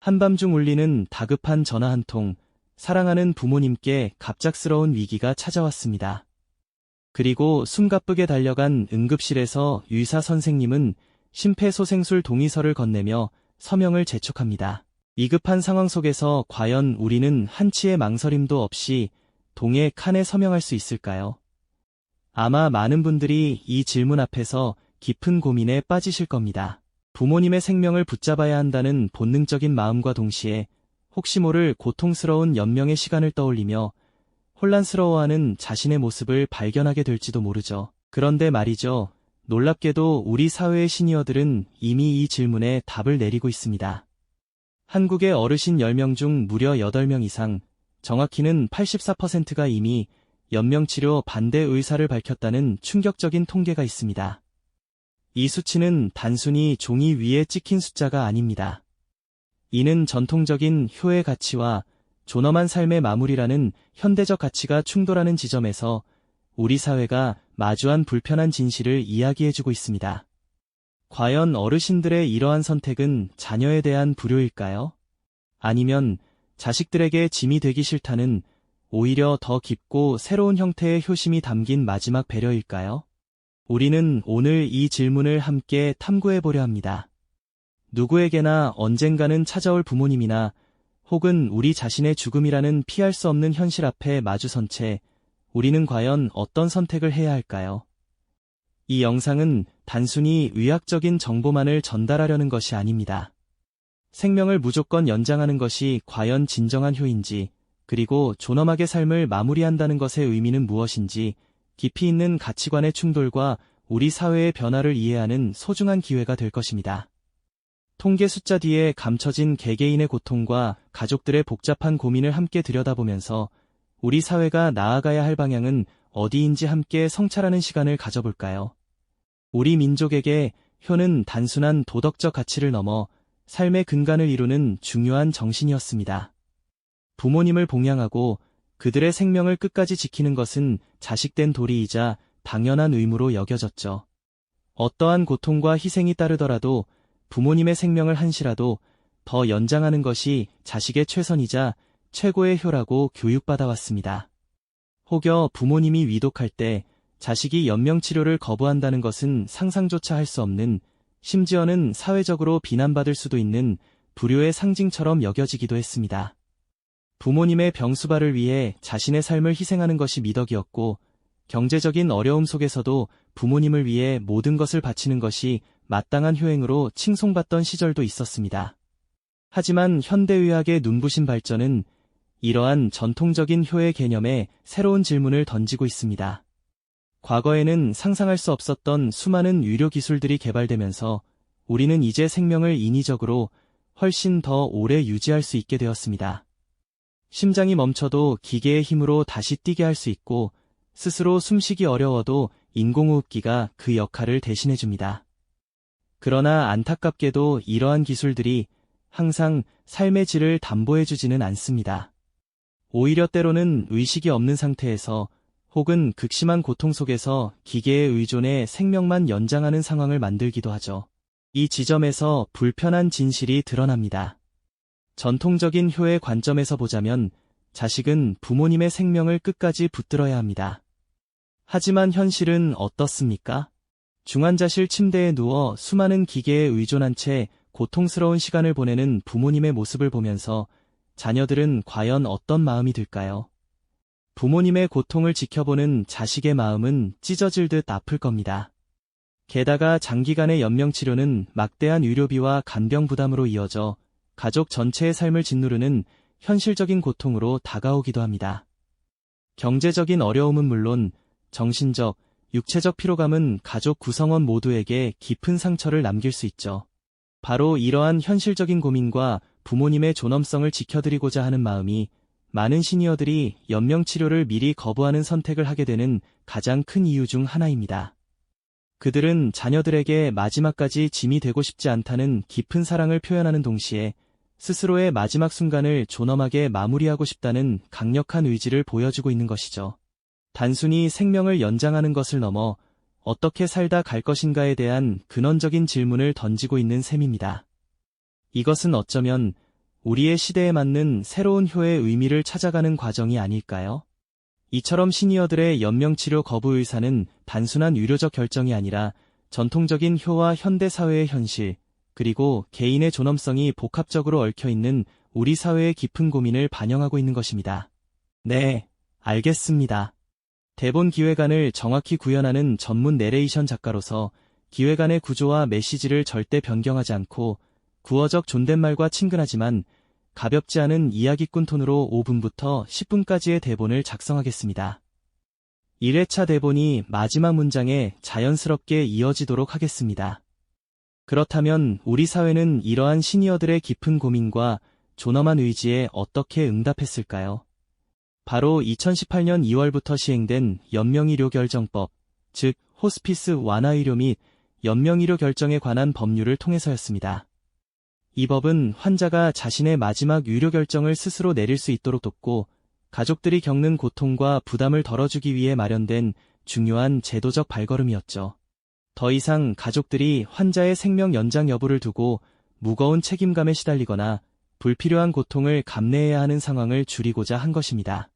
한밤중 울리는 다급한 전화 한 통, 사랑하는 부모님께 갑작스러운 위기가 찾아왔습니다. 그리고 숨가쁘게 달려간 응급실에서 의사 선생님은 심폐소생술 동의서를 건네며 서명을 재촉합니다. 위급한 상황 속에서 과연 우리는 한치의 망설임도 없이 동의 칸에 서명할 수 있을까요? 아마 많은 분들이 이 질문 앞에서 깊은 고민에 빠지실 겁니다. 부모님의 생명을 붙잡아야 한다는 본능적인 마음과 동시에 혹시 모를 고통스러운 연명의 시간을 떠올리며 혼란스러워하는 자신의 모습을 발견하게 될지도 모르죠. 그런데 말이죠. 놀랍게도 우리 사회의 시니어들은 이미 이 질문에 답을 내리고 있습니다. 한국의 어르신 10명 중 무려 8명 이상, 정확히는 84%가 이미 연명치료 반대 의사를 밝혔다는 충격적인 통계가 있습니다. 이 수치는 단순히 종이 위에 찍힌 숫자가 아닙니다. 이는 전통적인 효의 가치와 존엄한 삶의 마무리라는 현대적 가치가 충돌하는 지점에서 우리 사회가 마주한 불편한 진실을 이야기해주고 있습니다. 과연 어르신들의 이러한 선택은 자녀에 대한 불효일까요? 아니면 자식들에게 짐이 되기 싫다는 오히려 더 깊고 새로운 형태의 효심이 담긴 마지막 배려일까요? 우리는 오늘 이 질문을 함께 탐구해보려 합니다. 누구에게나 언젠가는 찾아올 부모님이나 혹은 우리 자신의 죽음이라는 피할 수 없는 현실 앞에 마주선 채 우리는 과연 어떤 선택을 해야 할까요? 이 영상은 단순히 의학적인 정보만을 전달하려는 것이 아닙니다. 생명을 무조건 연장하는 것이 과연 진정한 효인지, 그리고 존엄하게 삶을 마무리한다는 것의 의미는 무엇인지, 깊이 있는 가치관의 충돌과 우리 사회의 변화를 이해하는 소중한 기회가 될 것입니다. 통계 숫자 뒤에 감춰진 개개인의 고통과 가족들의 복잡한 고민을 함께 들여다보면서 우리 사회가 나아가야 할 방향은 어디인지 함께 성찰하는 시간을 가져볼까요? 우리 민족에게 효는 단순한 도덕적 가치를 넘어 삶의 근간을 이루는 중요한 정신이었습니다. 부모님을 봉양하고 그들의 생명을 끝까지 지키는 것은 자식된 도리이자 당연한 의무로 여겨졌죠. 어떠한 고통과 희생이 따르더라도 부모님의 생명을 한시라도 더 연장하는 것이 자식의 최선이자 최고의 효라고 교육받아왔습니다. 혹여 부모님이 위독할 때 자식이 연명치료를 거부한다는 것은 상상조차 할 수 없는, 심지어는 사회적으로 비난받을 수도 있는 불효의 상징처럼 여겨지기도 했습니다. 부모님의 병수발을 위해 자신의 삶을 희생하는 것이 미덕이었고, 경제적인 어려움 속에서도 부모님을 위해 모든 것을 바치는 것이 마땅한 효행으로 칭송받던 시절도 있었습니다. 하지만 현대의학의 눈부신 발전은 이러한 전통적인 효의 개념에 새로운 질문을 던지고 있습니다. 과거에는 상상할 수 없었던 수많은 의료 기술들이 개발되면서 우리는 이제 생명을 인위적으로 훨씬 더 오래 유지할 수 있게 되었습니다. 심장이 멈춰도 기계의 힘으로 다시 뛰게 할 수 있고, 스스로 숨쉬기 어려워도 인공호흡기가 그 역할을 대신해줍니다. 그러나 안타깝게도 이러한 기술들이 항상 삶의 질을 담보해주지는 않습니다. 오히려 때로는 의식이 없는 상태에서 혹은 극심한 고통 속에서 기계에 의존해 생명만 연장하는 상황을 만들기도 하죠. 이 지점에서 불편한 진실이 드러납니다. 전통적인 효의 관점에서 보자면 자식은 부모님의 생명을 끝까지 붙들어야 합니다. 하지만 현실은 어떻습니까? 중환자실 침대에 누워 수많은 기계에 의존한 채 고통스러운 시간을 보내는 부모님의 모습을 보면서 자녀들은 과연 어떤 마음이 들까요? 부모님의 고통을 지켜보는 자식의 마음은 찢어질 듯 아플 겁니다. 게다가 장기간의 연명치료는 막대한 의료비와 간병 부담으로 이어져 가족 전체의 삶을 짓누르는 현실적인 고통으로 다가오기도 합니다. 경제적인 어려움은 물론 정신적, 육체적 피로감은 가족 구성원 모두에게 깊은 상처를 남길 수 있죠. 바로 이러한 현실적인 고민과 부모님의 존엄성을 지켜드리고자 하는 마음이 많은 시니어들이 연명치료를 미리 거부하는 선택을 하게 되는 가장 큰 이유 중 하나입니다. 그들은 자녀들에게 마지막까지 짐이 되고 싶지 않다는 깊은 사랑을 표현하는 동시에 스스로의 마지막 순간을 존엄하게 마무리하고 싶다는 강력한 의지를 보여주고 있는 것이죠. 단순히 생명을 연장하는 것을 넘어 어떻게 살다 갈 것인가에 대한 근원적인 질문을 던지고 있는 셈입니다. 이것은 어쩌면 우리의 시대에 맞는 새로운 효의 의미를 찾아가는 과정이 아닐까요? 이처럼 시니어들의 연명치료 거부 의사는 단순한 의료적 결정이 아니라 전통적인 효와 현대 사회의 현실, 그리고 개인의 존엄성이 복합적으로 얽혀있는 우리 사회의 깊은 고민을 반영하고 있는 것입니다. 네, 알겠습니다. 대본 기획안을 정확히 구현하는 전문 내레이션 작가로서 기획안의 구조와 메시지를 절대 변경하지 않고 구어적 존댓말과 친근하지만 가볍지 않은 이야기꾼 톤으로 5분부터 10분까지의 대본을 작성하겠습니다. 1회차 대본이 마지막 문장에 자연스럽게 이어지도록 하겠습니다. 그렇다면 우리 사회는 이러한 시니어들의 깊은 고민과 존엄한 의지에 어떻게 응답했을까요? 바로 2018년 2월부터 시행된 연명의료 결정법, 즉 호스피스 완화의료 및 연명의료 결정에 관한 법률을 통해서였습니다. 이 법은 환자가 자신의 마지막 의료 결정을 스스로 내릴 수 있도록 돕고 가족들이 겪는 고통과 부담을 덜어주기 위해 마련된 중요한 제도적 발걸음이었죠. 더 이상 가족들이 환자의 생명 연장 여부를 두고 무거운 책임감에 시달리거나 불필요한 고통을 감내해야 하는 상황을 줄이고자 한 것입니다.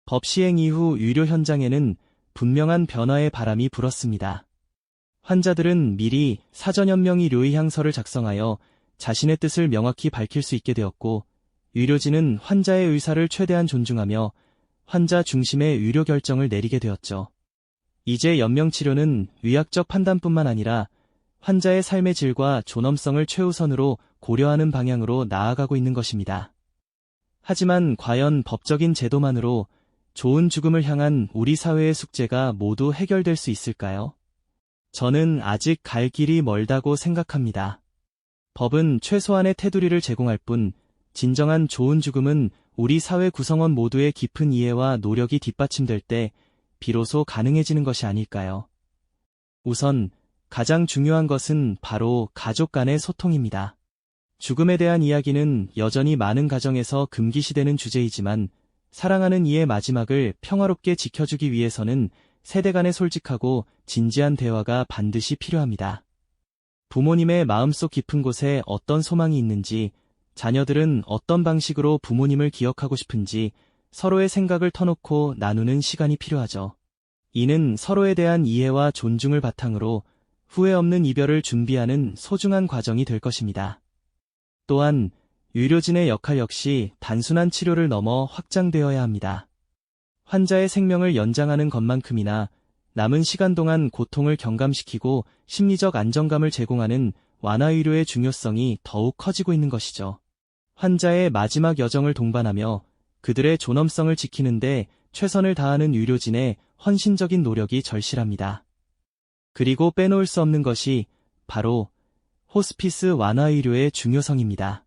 법 시행 이후 의료 현장에는 분명한 변화의 바람이 불었습니다. 환자들은 미리 사전연명의료의 향서를 작성하여 자신의 뜻을 명확히 밝힐 수 있게 되었고, 의료진은 환자의 의사를 최대한 존중하며 환자 중심의 의료 결정을 내리게 되었죠. 이제 연명치료는 의학적 판단뿐만 아니라 환자의 삶의 질과 존엄성을 최우선으로 고려하는 방향으로 나아가고 있는 것입니다. 하지만 과연 법적인 제도만으로 좋은 죽음을 향한 우리 사회의 숙제가 모두 해결될 수 있을까요? 저는 아직 갈 길이 멀다고 생각합니다. 법은 최소한의 테두리를 제공할 뿐, 진정한 좋은 죽음은 우리 사회 구성원 모두의 깊은 이해와 노력이 뒷받침될 때 비로소 가능해지는 것이 아닐까요? 우선 가장 중요한 것은 바로 가족 간의 소통입니다. 죽음에 대한 이야기는 여전히 많은 가정에서 금기시되는 주제이지만 사랑하는 이의 마지막을 평화롭게 지켜주기 위해서는 세대 간의 솔직하고 진지한 대화가 반드시 필요합니다. 부모님의 마음속 깊은 곳에 어떤 소망이 있는지, 자녀들은 어떤 방식으로 부모님을 기억하고 싶은지 서로의 생각을 터놓고 나누는 시간이 필요하죠. 이는 서로에 대한 이해와 존중을 바탕으로 후회 없는 이별을 준비하는 소중한 과정이 될 것입니다. 또한 의료진의 역할 역시 단순한 치료를 넘어 확장되어야 합니다. 환자의 생명을 연장하는 것만큼이나 남은 시간 동안 고통을 경감시키고 심리적 안정감을 제공하는 완화의료의 중요성이 더욱 커지고 있는 것이죠. 환자의 마지막 여정을 동반하며 그들의 존엄성을 지키는데 최선을 다하는 의료진의 헌신적인 노력이 절실합니다. 그리고 빼놓을 수 없는 것이 바로 호스피스 완화의료의 중요성입니다.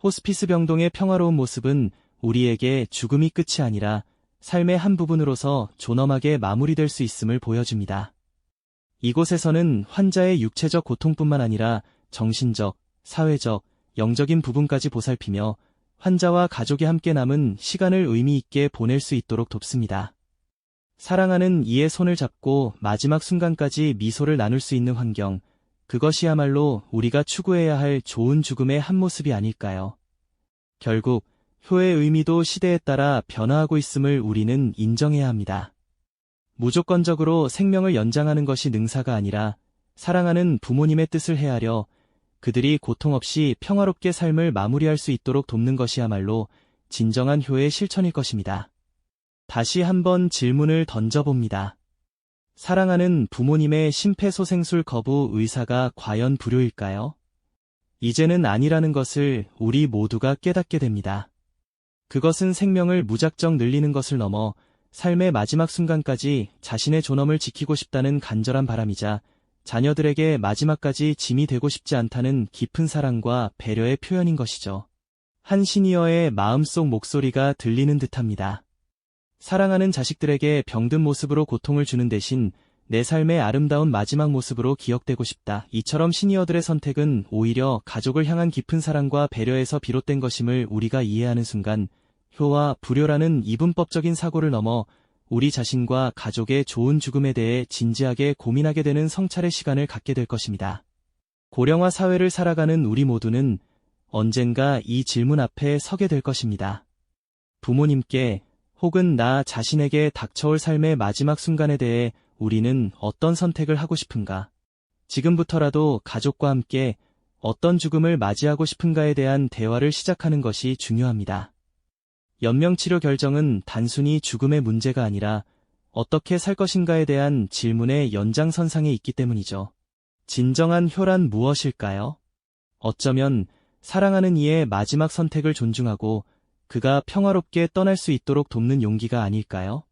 호스피스 병동의 평화로운 모습은 우리에게 죽음이 끝이 아니라 삶의 한 부분으로서 존엄하게 마무리될 수 있음을 보여줍니다. 이곳에서는 환자의 육체적 고통뿐만 아니라 정신적, 사회적, 영적인 부분까지 보살피며 환자와 가족이 함께 남은 시간을 의미 있게 보낼 수 있도록 돕습니다. 사랑하는 이의 손을 잡고 마지막 순간까지 미소를 나눌 수 있는 환경, 그것이야말로 우리가 추구해야 할 좋은 죽음의 한 모습이 아닐까요? 결국 효의 의미도 시대에 따라 변화하고 있음을 우리는 인정해야 합니다. 무조건적으로 생명을 연장하는 것이 능사가 아니라 사랑하는 부모님의 뜻을 헤아려 그들이 고통 없이 평화롭게 삶을 마무리할 수 있도록 돕는 것이야말로 진정한 효의 실천일 것입니다. 다시 한번 질문을 던져봅니다. 사랑하는 부모님의 심폐소생술 거부 의사가 과연 불효일까요? 이제는 아니라는 것을 우리 모두가 깨닫게 됩니다. 그것은 생명을 무작정 늘리는 것을 넘어 삶의 마지막 순간까지 자신의 존엄을 지키고 싶다는 간절한 바람이자 자녀들에게 마지막까지 짐이 되고 싶지 않다는 깊은 사랑과 배려의 표현인 것이죠. 한 시니어의 마음속 목소리가 들리는 듯합니다. 사랑하는 자식들에게 병든 모습으로 고통을 주는 대신 내 삶의 아름다운 마지막 모습으로 기억되고 싶다. 이처럼 시니어들의 선택은 오히려 가족을 향한 깊은 사랑과 배려에서 비롯된 것임을 우리가 이해하는 순간 효와 불효라는 이분법적인 사고를 넘어 우리 자신과 가족의 좋은 죽음에 대해 진지하게 고민하게 되는 성찰의 시간을 갖게 될 것입니다. 고령화 사회를 살아가는 우리 모두는 언젠가 이 질문 앞에 서게 될 것입니다. 부모님께 혹은 나 자신에게 닥쳐올 삶의 마지막 순간에 대해 우리는 어떤 선택을 하고 싶은가? 지금부터라도 가족과 함께 어떤 죽음을 맞이하고 싶은가에 대한 대화를 시작하는 것이 중요합니다. 연명치료 결정은 단순히 죽음의 문제가 아니라 어떻게 살 것인가에 대한 질문의 연장선상에 있기 때문이죠. 진정한 효란 무엇일까요? 어쩌면 사랑하는 이의 마지막 선택을 존중하고 그가 평화롭게 떠날 수 있도록 돕는 용기가 아닐까요?